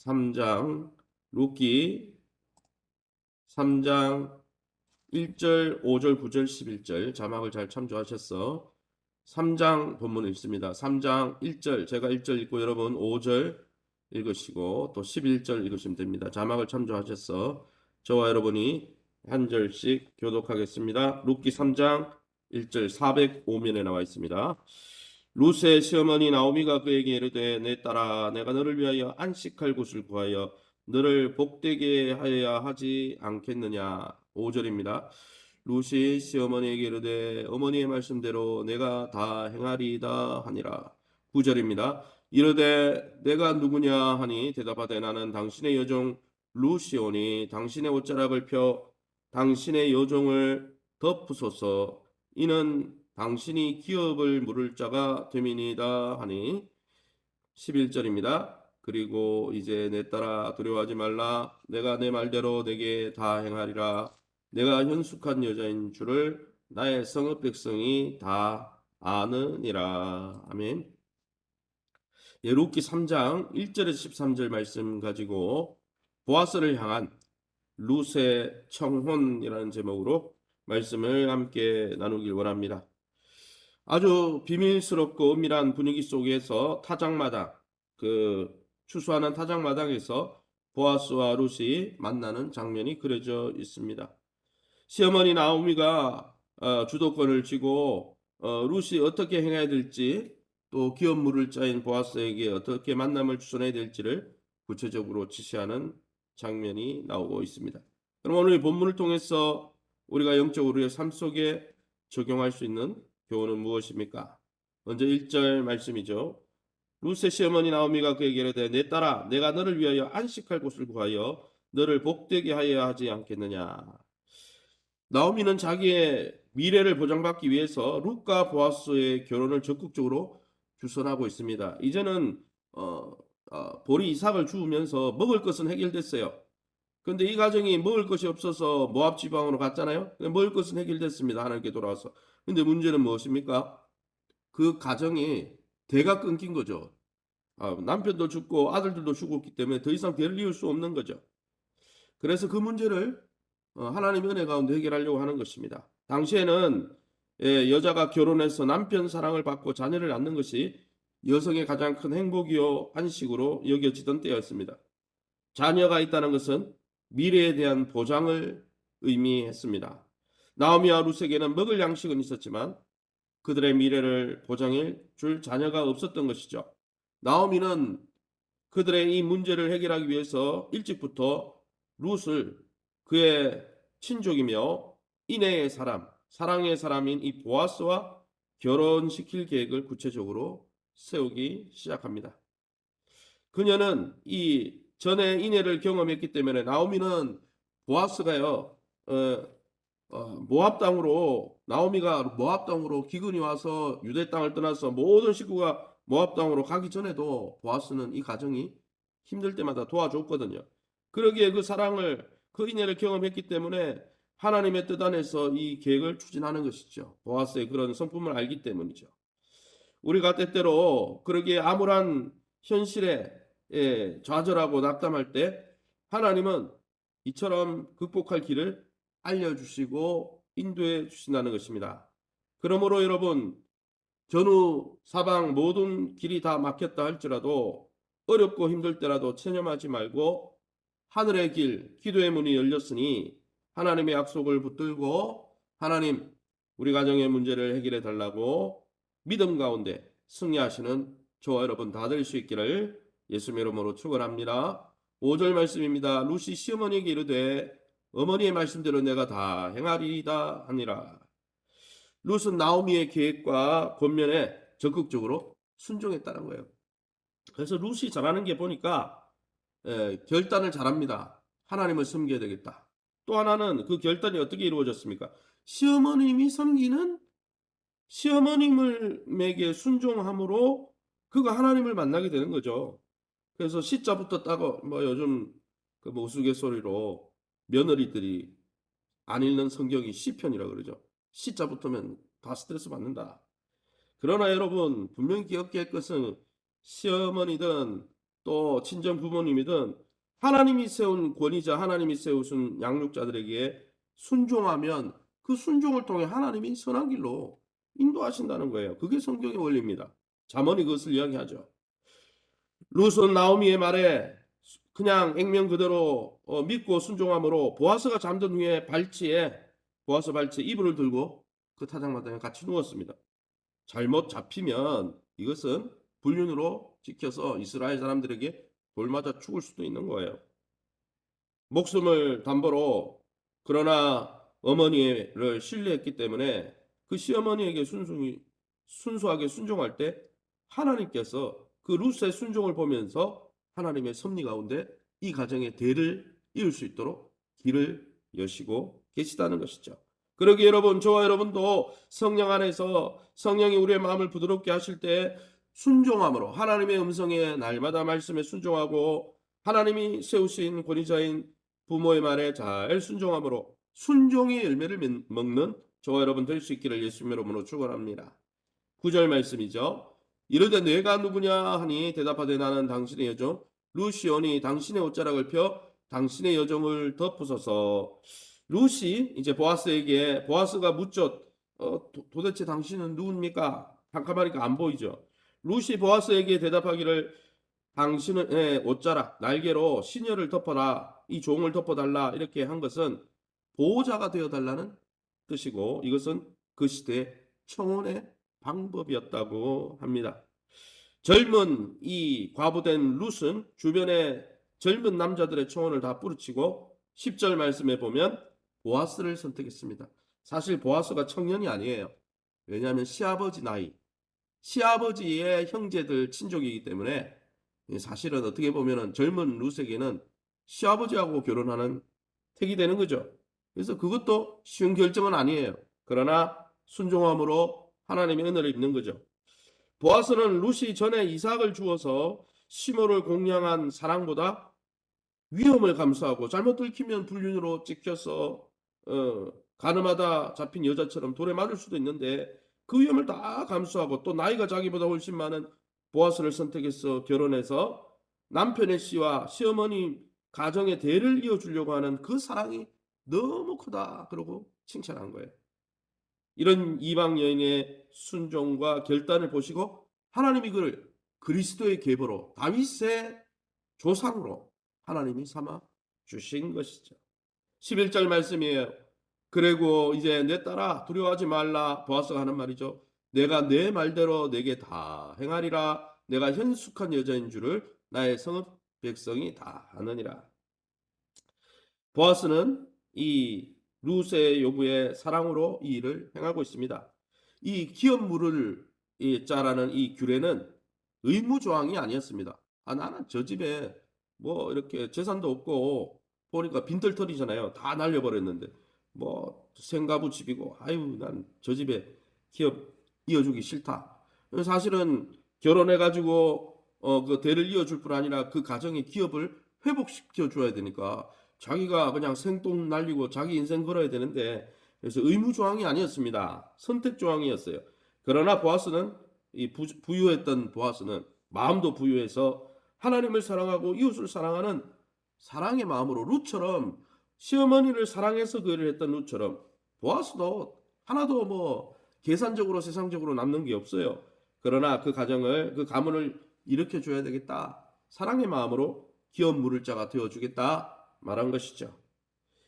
3장 룻기 3장 1절, 5절, 9절, 11절 자막을 잘 참조하셔서 3장 본문 읽습니다. 3장 1절 제가 1절 읽고 여러분 5절 읽으시고 또 11절 읽으시면 됩니다. 자막을 참조하셔서 저와 여러분이 한 절씩 교독하겠습니다. 룻기 3장 1절 405면에 나와 있습니다. 룻의 시어머니 나오미가 그에게 이르되 내 딸아 내가 너를 위하여 안식할 곳을 구하여 너를 복되게 하여야 하지 않겠느냐. 5절입니다. 룻이 시어머니에게 이르되 어머니의 말씀대로 내가 다 행하리이다 하니라. 9절입니다. 이르되 내가 누구냐 하니 대답하되 나는 당신의 여종 룻이오니 당신의 옷자락을 펴 당신의 여종을 덮으소서. 이는 당신이 기업을 물을 자가 됨이니이다 하니. 11절입니다. 그리고 이제 내 딸아 두려워하지 말라. 내가 내 말대로 내게 다 행하리라. 내가 현숙한 여자인 줄을 나의 성읍 백성이 다 아느니라. 아멘. 예, 룻기 3장 1절에서 13절 말씀 가지고 보아스를 향한 룻의 청혼이라는 제목으로 말씀을 함께 나누길 원합니다. 아주 비밀스럽고 은밀한 분위기 속에서 타작마당, 추수하는 타작마당에서 보아스와 룻이 만나는 장면이 그려져 있습니다. 시어머니 나오미가 주도권을 쥐고 룻이 어떻게 행해야 될지 또 기업 물을 자인 보아스에게 어떻게 만남을 주선해야 될지를 구체적으로 지시하는 장면이 나오고 있습니다. 그럼 오늘 본문을 통해서 우리가 영적으로 우리의 삶 속에 적용할 수 있는 교훈은 무엇입니까? 먼저 1절 말씀이죠. 룻의 시어머니 나오미가 그에게 이르되 내 딸아 내가 너를 위하여 안식할 곳을 구하여 너를 복되게 하여야 하지 않겠느냐. 나오미는 자기의 미래를 보장받기 위해서 룻과 보아스의 결혼을 적극적으로 주선하고 있습니다. 이제는 보리 이삭을 주우면서 먹을 것은 해결됐어요. 그런데 이 가정이 먹을 것이 없어서 모압 지방으로 갔잖아요. 먹을 것은 해결됐습니다. 하나님께 돌아와서. 근데 문제는 무엇입니까? 그 가정이 대가 끊긴 거죠. 남편도 죽고 아들들도 죽었기 때문에 더 이상 대를 이을 수 없는 거죠. 그래서 그 문제를 하나님의 은혜 가운데 해결하려고 하는 것입니다. 당시에는 여자가 결혼해서 남편 사랑을 받고 자녀를 낳는 것이 여성의 가장 큰 행복이요 안식으로 여겨지던 때였습니다. 자녀가 있다는 것은 미래에 대한 보장을 의미했습니다. 나오미와 룻에게는 먹을 양식은 있었지만 그들의 미래를 보장해 줄 자녀가 없었던 것이죠. 나오미는 그들의 이 문제를 해결하기 위해서 일찍부터 룻을 그의 친족이며 인애의 사람, 사랑의 사람인 이 보아스와 결혼시킬 계획을 구체적으로 세우기 시작합니다. 그녀는 이 전에 인애를 경험했기 때문에 나오미는 보아스가요, 모압 땅으로 나오미가 모압 땅으로 기근이 와서 유대 땅을 떠나서 모든 식구가 모압 땅으로 가기 전에도 보아스는 이 가정이 힘들 때마다 도와줬거든요. 그러기에 그 사랑을 그 인애를 경험했기 때문에 하나님의 뜻 안에서 이 계획을 추진하는 것이죠. 보아스의 그런 성품을 알기 때문이죠. 우리가 때때로 그러기에 암울한 현실에 좌절하고 낙담할 때 하나님은 이처럼 극복할 길을 알려주시고 인도해 주신다는 것입니다. 그러므로 여러분 전후 사방 모든 길이 다 막혔다 할지라도 어렵고 힘들 때라도 체념하지 말고 하늘의 길, 기도의 문이 열렸으니 하나님의 약속을 붙들고 하나님 우리 가정의 문제를 해결해 달라고 믿음 가운데 승리하시는 저와 여러분 다 될 수 있기를 예수님의 이름으로 축원합니다. 5절 말씀입니다. 룻이 시어머니에게 이르되 어머니의 말씀대로 내가 다 행하리이다 하니라. 룻은 나오미의 계획과 권면에 적극적으로 순종했다는 거예요. 그래서 룻이 잘하는 게 보니까 결단을 잘합니다. 하나님을 섬겨야 되겠다. 또 하나는 그 결단이 어떻게 이루어졌습니까? 시어머님이 섬기는 시어머님에게 순종함으로 그가 하나님을 만나게 되는 거죠. 그래서 시자부터 따고 요즘 그 우스갯소리로 며느리들이 안 읽는 성경이 시편이라 그러죠. 시자부터면 다 스트레스 받는다. 그러나 여러분 분명히 기억해야 할 것은 시어머니든 또 친정 부모님이든 하나님이 세운 권위자, 하나님이 세우신 양육자들에게 순종하면 그 순종을 통해 하나님이 선한 길로 인도하신다는 거예요. 그게 성경의 원리입니다. 잠언이 그것을 이야기하죠. 룻은 나오미의 말에 그냥 액면 그대로 믿고 순종함으로 보아스가 잠든 후에 보아스 발치에 이불을 들고 그 타작마당에 같이 누웠습니다. 잘못 잡히면 이것은 불륜으로 찍혀서 이스라엘 사람들에게 돌맞아 죽을 수도 있는 거예요. 목숨을 담보로 그러나 어머니를 신뢰했기 때문에 그 시어머니에게 순수하게 순종할 때 하나님께서 그 룻의 순종을 보면서 하나님의 섭리 가운데 이 가정의 대를 이을 수 있도록 길을 여시고 계시다는 것이죠. 그러기에 여러분, 저와 여러분도 성령 안에서 성령이 우리의 마음을 부드럽게 하실 때 순종함으로 하나님의 음성에 날마다 말씀에 순종하고 하나님이 세우신 권위자인 부모의 말에 잘 순종함으로 순종의 열매를 먹는 저와 여러분 될 수 있기를 예수님의 이름으로 축원합니다. 9절 말씀이죠. 이르되 내가 누구냐 하니 대답하되 나는 당신의 여종 루시오니 당신의 옷자락을 펴 당신의 여종을 덮으소서. 룻이 이제 보아스가 묻죠. 도대체 당신은 누굽니까? 깜깜하니까 안 보이죠. 룻이 보아스에게 대답하기를 당신의 옷자락 날개로 시녀를 덮어라, 이 종을 덮어달라 이렇게 한 것은 보호자가 되어달라는 뜻이고 이것은 그 시대의 청혼의 방법이었다고 합니다. 젊은 이 과부된 룻은 주변의 젊은 남자들의 청혼을 다 뿌리치고 10절 말씀에 보면 보아스를 선택했습니다. 사실 보아스가 청년이 아니에요. 왜냐하면 시아버지의 형제들 친족이기 때문에 사실은 어떻게 보면 젊은 룻에게는 시아버지하고 결혼하는 택이 되는 거죠. 그래서 그것도 쉬운 결정은 아니에요. 그러나 순종함으로 하나님의 은혜를 입는 거죠. 보아스는 룻이 전에 이삭을 주어서 시므를 공양한 사랑보다 위험을 감수하고 잘못 들키면 불륜으로 찍혀서 가늠하다 잡힌 여자처럼 돌에 맞을 수도 있는데 그 위험을 다 감수하고 또 나이가 자기보다 훨씬 많은 보아스를 선택해서 결혼해서 남편의 씨와 시어머니 가정의 대를 이어주려고 하는 그 사랑이 너무 크다 그러고 칭찬한 거예요. 이런 이방 여인의 순종과 결단을 보시고 하나님이 그를 그리스도의 계보로 다윗의 조상으로 하나님이 삼아 주신 것이죠. 11절 말씀이에요. 그리고 이제 내 딸아 두려워하지 말라. 보아스가 하는 말이죠. 내가 내 말대로 내게 다 행하리라. 내가 현숙한 여자인 줄을 나의 성읍 백성이 다 아느니라. 보아스는 이 룻의 요구에 사랑으로 이 일을 행하고 있습니다. 이 기업 물을 짜라는 이 규례는 의무조항이 아니었습니다. 나는 저 집에 뭐 이렇게 재산도 없고 보니까 빈털터리잖아요. 다 날려버렸는데 뭐 생가부 집이고 아유 난 저 집에 기업 이어주기 싫다. 사실은 결혼해가지고 그 대를 이어줄 뿐 아니라 그 가정의 기업을 회복시켜 줘야 되니까 자기가 그냥 생돈 날리고 자기 인생 걸어야 되는데 그래서 의무조항이 아니었습니다. 선택조항이었어요. 그러나 부유했던 보아스는 마음도 부유해서 하나님을 사랑하고 이웃을 사랑하는 사랑의 마음으로 룻처럼 시어머니를 사랑해서 그 일을 했던 룻처럼 보아스도 하나도 뭐 계산적으로 세상적으로 남는 게 없어요. 그러나 그 가문을 일으켜 줘야 되겠다. 사랑의 마음으로 기업 물을 자가 되어 주겠다 말한 것이죠.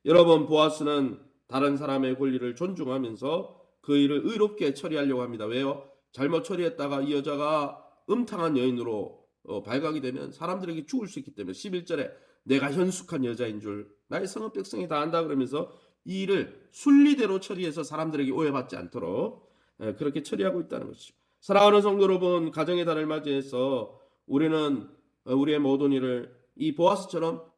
여러분, 보아스는 다른 사람의 권리를 존중하면서 그 일을 의롭게 처리하려고 합니다. 왜요? 잘못 처리했다가 이 여자가 음탕한 여인으로 발각이 되면 사람들에게 죽을 수 있기 때문에 11절에 내가 현숙한 여자인 줄 나의 성읍 백성이 다 안다 그러면서 이 일을 순리대로 처리해서 사람들에게 오해받지 않도록 그렇게 처리하고 있다는 것이죠. 사랑하는 성도 여러분, 가정의 달을 맞이해서 우리는 우리의 모든 일을 이 보아스처럼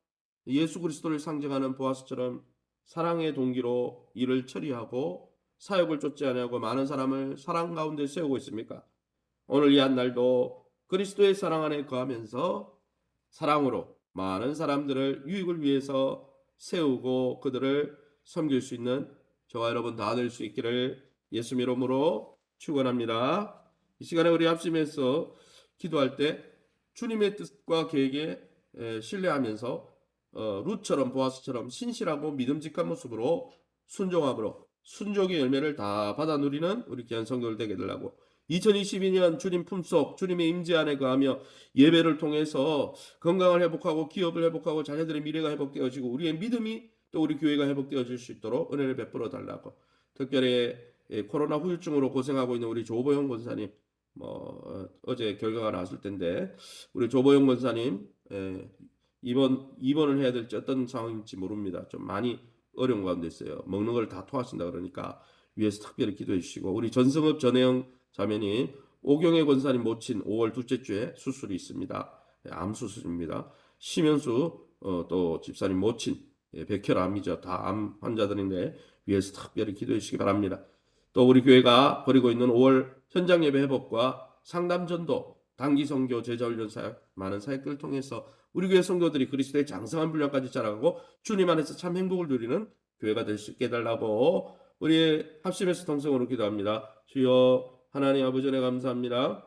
예수 그리스도를 상징하는 보아스처럼 사랑의 동기로 일을 처리하고 사역을 쫓지 아니하고 많은 사람을 사랑 가운데 세우고 있습니까? 오늘 이 한 날도 그리스도의 사랑 안에 거하면서 사랑으로 많은 사람들을 유익을 위해서 세우고 그들을 섬길 수 있는 저와 여러분 다 될 수 있기를 예수 이름으로 축원합니다. 이 시간에 우리 합심해서 기도할 때 주님의 뜻과 계획에 신뢰하면서 룻처럼 보아스처럼 신실하고 믿음직한 모습으로 순종함으로 순종의 열매를 다 받아 누리는 우리 귀한 성도들 되게 되려고 2022년 주님 품속 주님의 임재 안에 거하며 예배를 통해서 건강을 회복하고 기업을 회복하고 자녀들의 미래가 회복되어지고 우리의 믿음이 또 우리 교회가 회복되어질 수 있도록 은혜를 베풀어 달라고 특별히 코로나 후유증으로 고생하고 있는 우리 조보영 권사님 어제 결과가 나왔을 텐데 우리 조보영 권사님 입원을 해야 될지 어떤 상황인지 모릅니다. 좀 많이 어려운 가운데 있어요. 먹는 걸 다 토하신다 그러니까 위에서 특별히 기도해 주시고 우리 전성읍 전혜영 자매님 오경혜 권사님 모친 5월 둘째 주에 수술이 있습니다. 암 수술입니다. 심현수 또 집사님 모친 백혈암이죠. 다 암 환자들인데 위에서 특별히 기도해 주시기 바랍니다. 또 우리 교회가 벌이고 있는 5월 현장 예배 회복과 상담 전도 단기 선교 제자 훈련 사역 많은 사역들을 통해서 우리 교회 성도들이 그리스도의 장성한 분량까지 자라가고 주님 안에서 참 행복을 누리는 교회가 될 수 있게 해달라고 우리 합심해서 동성으로 기도합니다. 주여 하나님 아버지 은혜 감사합니다.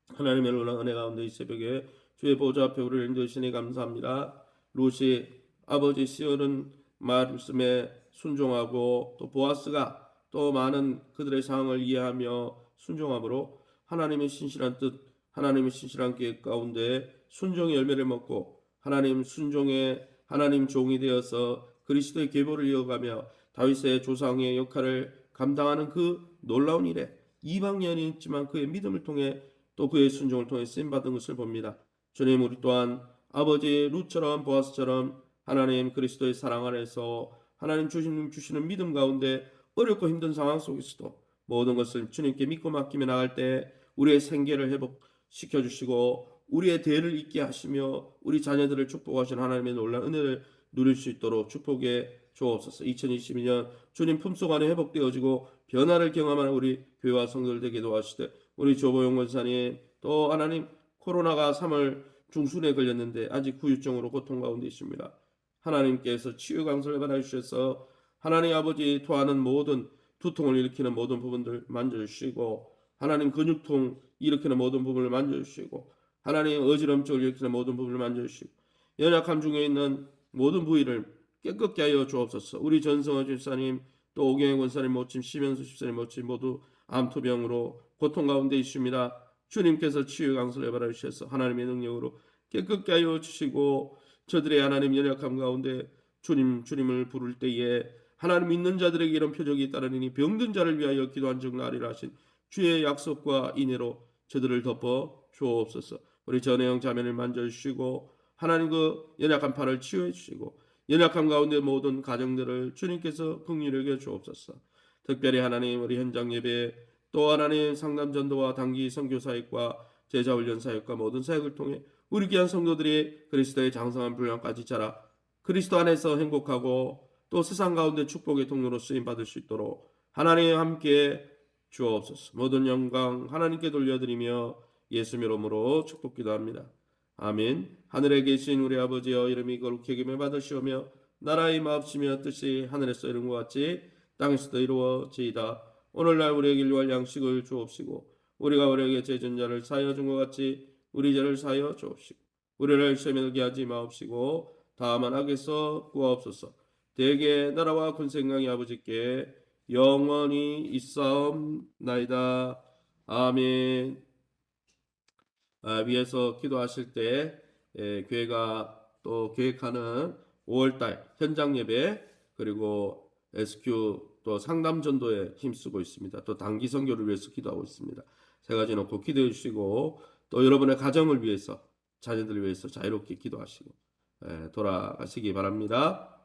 하나님의 놀라운 은혜 가운데 이 새벽에 주의 보좌 앞에 우리를 인도하시니 감사합니다. 롯이 아버지 시온은 말씀에 순종하고 또 보아스가 또 많은 그들의 상황을 이해하며 순종함으로 하나님의 신실한 뜻 하나님의 신실한 계획 가운데 순종의 열매를 먹고 하나님 순종의 하나님 종이 되어서 그리스도의 계보를 이어가며 다윗의 조상의 역할을 감당하는 그 놀라운 일에 이방인이 있지만 그의 믿음을 통해 또 그의 순종을 통해 쓰임받은 것을 봅니다. 주님 우리 또한 아버지 룻처럼 보아스처럼 하나님 그리스도의 사랑 안에서 하나님 주시는 믿음 가운데 어렵고 힘든 상황 속에서도 모든 것을 주님께 믿고 맡기며 나갈 때 우리의 생계를 회복시켜 주시고 우리의 대를 잇게 하시며 우리 자녀들을 축복하시는 하나님의 놀라운 은혜를 누릴 수 있도록 축복해 주옵소서. 2022년 주님 품속 안에 회복되어지고 변화를 경험하는 우리 교회와 성도들 되게 도와주시되 우리 조보영 권사님 또 하나님 코로나가 3월 중순에 걸렸는데 아직 후유증으로 고통 가운데 있습니다. 하나님께서 치유 강sol을 받아주셔서 하나님 아버지 토하는 모든 두통을 일으키는 모든 부분들 만져주시고 하나님 근육통 일으키는 모든 부분을 만져주시고 하나님 어지럼증을 일으키는 모든 부분을 만져주시고 연약함 중에 있는 모든 부위를 깨끗게 하여 주옵소서. 우리 전성호 집사님 또 오경혜 권사님 모친 심현수 집사님 모친 모두 암투병으로 고통 가운데 있습니다. 주님께서 치유 강sol을 받아주셔서 하나님의 능력으로 깨끗게 하여 주시고 저들의 하나님 연약함 가운데 주님을 부를 때에 하나님 믿는 자들에게 이런 표적이 따르니 병든 자를 위하여 기도한 적 나리라 하신 주의 약속과 인애로 저들을 덮어 주옵소서. 우리 전혜영 자매를 만져주시고 하나님 그 연약한 팔을 치유해 주시고 연약함 가운데 모든 가정들을 주님께서 긍휼히 여겨 주옵소서. 특별히 하나님 우리 현장 예배 또 하나님 상담 전도와 단기 선교 사역과 제자 훈련 사역과 모든 사역을 통해 우리 귀한 성도들이 그리스도의 장성한 분량까지 자라 그리스도 안에서 행복하고 또 세상 가운데 축복의 통로로 쓰임 받을 수 있도록 하나님 함께 주옵소서. 모든 영광 하나님께 돌려드리며 예수님 이름으로 축복 기도합니다. 아멘. 하늘에 계신 우리 아버지여 이름이 거룩히 여김을 받으시오며 나라의 마옵시며 뜻이 하늘에서 이룬 것 같이 땅에서도 이루어지이다. 오늘날 우리에게 일용할 양식을 주옵시고 우리가 우리에게 죄진 자를 사하여 준 것 같이 우리 죄를 사하여 주옵시고 우리를 시험에 들게 하지 마옵시고 다만 악에서 구하옵소서. 대개 나라와 권세강이 아버지께 영원히 있사옵나이다. 아멘. 위에서 기도하실 때 교회가 또 계획하는 5월달 현장 예배 그리고 SQ 또 상담 전도에 힘쓰고 있습니다. 또 단기 선교를 위해서 기도하고 있습니다. 세 가지 놓고 기도해 주시고 또 여러분의 가정을 위해서 자녀들을 위해서 자유롭게 기도하시고 돌아가시기 바랍니다.